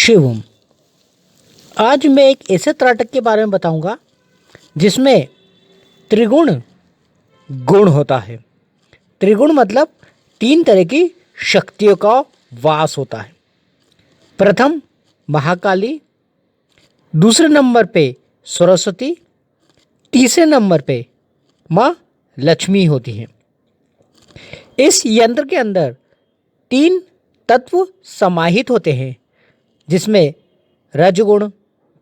शिवम। आज मैं एक ऐसे त्राटक के बारे में बताऊंगा जिसमें त्रिगुण गुण होता है। त्रिगुण मतलब तीन तरह की शक्तियों का वास होता है। प्रथम महाकाली, दूसरे नंबर पे सरस्वती, तीसरे नंबर पे माँ लक्ष्मी होती हैं। इस यंत्र के अंदर तीन तत्व समाहित होते हैं जिसमें रजगुण,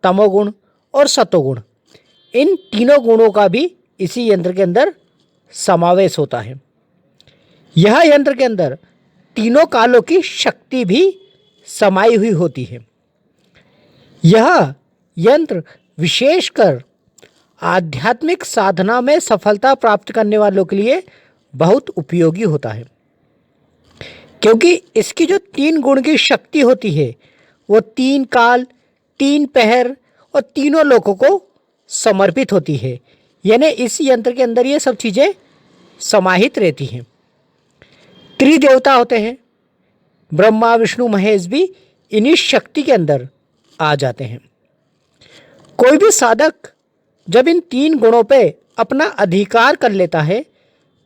तमोगुण और सतोगुण, इन तीनों गुणों का भी इसी यंत्र के अंदर समावेश होता है। यह यंत्र के अंदर तीनों कालों की शक्ति भी समाई हुई होती है। यह यंत्र विशेषकर आध्यात्मिक साधना में सफलता प्राप्त करने वालों के लिए बहुत उपयोगी होता है, क्योंकि इसकी जो तीन गुण की शक्ति होती है वो तीन काल, तीन पहर और तीनों लोकों को समर्पित होती है। यानी इस यंत्र के अंदर ये सब चीज़ें समाहित रहती हैं। त्रिदेवता होते हैं, ब्रह्मा विष्णु महेश भी इन्हीं शक्ति के अंदर आ जाते हैं। कोई भी साधक जब इन तीन गुणों पे अपना अधिकार कर लेता है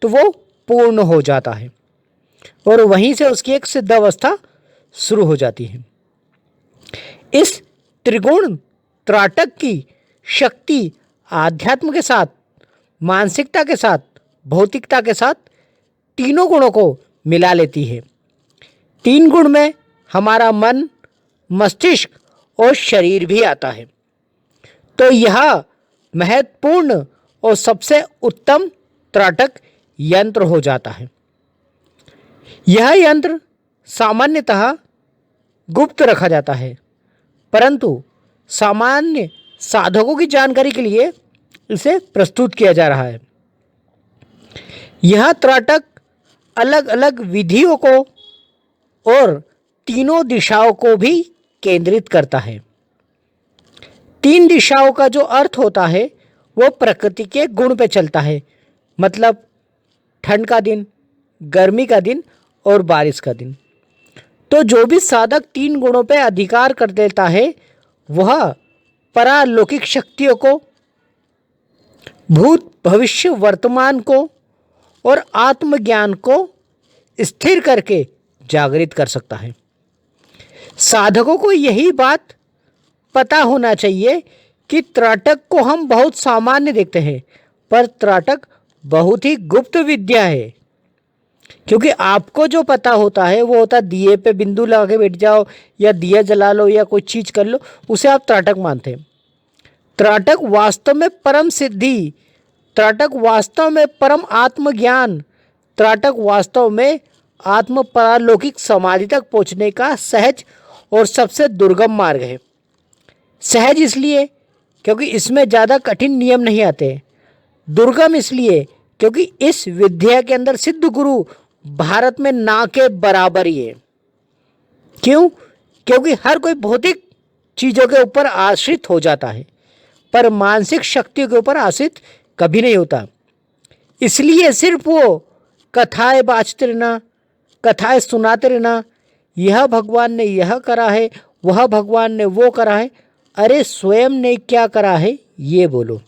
तो वो पूर्ण हो जाता है और वहीं से उसकी एक सिद्ध अवस्था शुरू हो जाती है। इस त्रिगुण त्राटक की शक्ति आध्यात्म के साथ, मानसिकता के साथ, भौतिकता के साथ तीनों गुणों को मिला लेती है। तीन गुण में हमारा मन, मस्तिष्क और शरीर भी आता है। तो यह महत्वपूर्ण और सबसे उत्तम त्राटक यंत्र हो जाता है। यह यंत्र सामान्यतः गुप्त रखा जाता है, परंतु सामान्य साधकों की जानकारी के लिए इसे प्रस्तुत किया जा रहा है। यह त्राटक अलग अलग विधियों को और तीनों दिशाओं को भी केंद्रित करता है। तीन दिशाओं का जो अर्थ होता है वो प्रकृति के गुण पे चलता है, मतलब ठंड का दिन, गर्मी का दिन और बारिश का दिन। तो जो भी साधक तीन गुणों पे अधिकार कर देता है वह परालौकिक शक्तियों को, भूत भविष्य वर्तमान को और आत्मज्ञान को स्थिर करके जागृत कर सकता है। साधकों को यही बात पता होना चाहिए कि त्राटक को हम बहुत सामान्य देखते हैं, पर त्राटक बहुत ही गुप्त विद्या है। क्योंकि आपको जो पता होता है वो होता है दिए पे बिंदु लगा के बैठ जाओ या दिया जला लो या कोई चीज कर लो, उसे आप त्राटक मानते हैं। त्राटक वास्तव में परम सिद्धि, त्राटक वास्तव में परम आत्मज्ञान, त्राटक वास्तव में आत्म परालौकिक समाधि तक पहुंचने का सहज और सबसे दुर्गम मार्ग है। सहज इसलिए क्योंकि इसमें ज़्यादा कठिन नियम नहीं आते। दुर्गम इसलिए क्योंकि इस विद्या के अंदर सिद्ध गुरु भारत में ना के बराबर ही है। क्यों? क्योंकि हर कोई भौतिक चीज़ों के ऊपर आश्रित हो जाता है, पर मानसिक शक्तियों के ऊपर आश्रित कभी नहीं होता। इसलिए सिर्फ वो कथाएं बाँचते रहना, कथाएं सुनाते रहना, यह भगवान ने यह करा है, वह भगवान ने वो करा है। अरे स्वयं ने क्या करा है ये बोलो।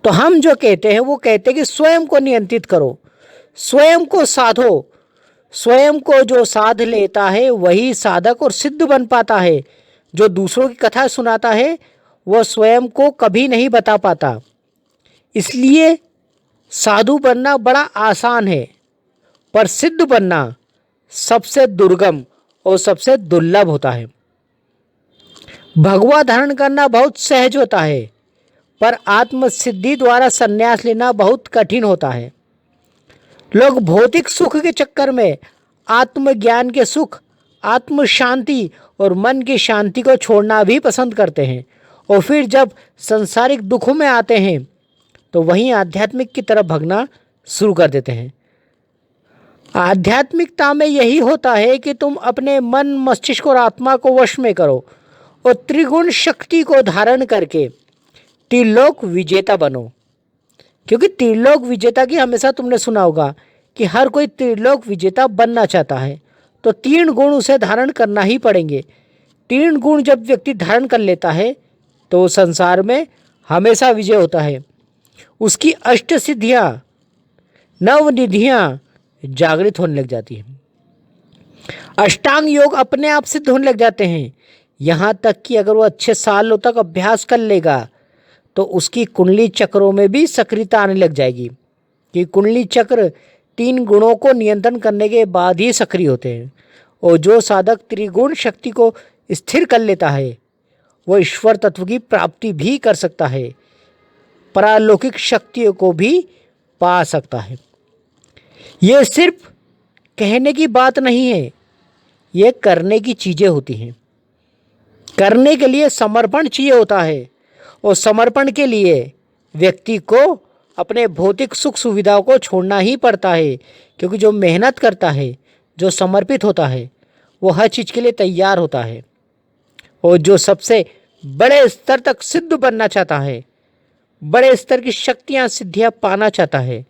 तो हम जो कहते हैं वो कहते हैं कि स्वयं को नियंत्रित करो, स्वयं को साधो। स्वयं को जो साध लेता है वही साधक और सिद्ध बन पाता है। जो दूसरों की कथा सुनाता है वह स्वयं को कभी नहीं बता पाता। इसलिए साधु बनना बड़ा आसान है, पर सिद्ध बनना सबसे दुर्गम और सबसे दुर्लभ होता है। भगवा धारण करना बहुत सहज होता है, पर आत्मसिद्धि द्वारा संन्यास लेना बहुत कठिन होता है। लोग भौतिक सुख के चक्कर में आत्मज्ञान के सुख, आत्म शांति और मन की शांति को छोड़ना भी पसंद करते हैं, और फिर जब सांसारिक दुखों में आते हैं तो वहीं आध्यात्मिक की तरफ भागना शुरू कर देते हैं। आध्यात्मिकता में यही होता है कि तुम अपने मन, मस्तिष्क और आत्मा को वश में करो और त्रिगुण शक्ति को धारण करके त्रिलोक विजेता बनो। क्योंकि त्रिलोक विजेता की हमेशा तुमने सुना होगा कि हर कोई त्रिलोक विजेता बनना चाहता है, तो तीन गुण उसे धारण करना ही पड़ेंगे। तीन गुण जब व्यक्ति धारण कर लेता है तो संसार में हमेशा विजय होता है। उसकी अष्ट सिद्धियाँ, नवनिधियाँ जागृत होने लग जाती हैं। अष्टांग योग अपने आप सिद्ध होने लग जाते हैं। यहाँ तक कि अगर वो अच्छे सालों तक अभ्यास कर लेगा तो उसकी कुंडली चक्रों में भी सक्रियता आने लग जाएगी, कि कुंडली चक्र तीन गुणों को नियंत्रण करने के बाद ही सक्रिय होते हैं। और जो साधक त्रिगुण शक्ति को स्थिर कर लेता है वो ईश्वर तत्व की प्राप्ति भी कर सकता है, परालौकिक शक्तियों को भी पा सकता है। ये सिर्फ कहने की बात नहीं है, ये करने की चीज़ें होती हैं। करने के लिए समर्पण चाहिए होता है, और समर्पण के लिए व्यक्ति को अपने भौतिक सुख सुविधाओं को छोड़ना ही पड़ता है, क्योंकि जो मेहनत करता है, जो समर्पित होता है, वो हर चीज़ के लिए तैयार होता है। और जो सबसे बड़े स्तर तक सिद्ध बनना चाहता है, बड़े स्तर की शक्तियाँ सिद्धियाँ पाना चाहता है,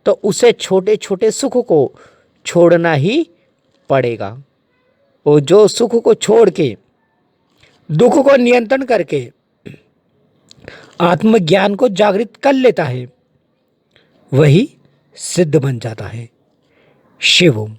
तो उसे छोटे छोटे सुख को छोड़ना ही पड़ेगा। और जो सुख को छोड़ के, दुख को नियंत्रण करके आत्मज्ञान को जागृत कर लेता है, वही सिद्ध बन जाता है। शिव ओम।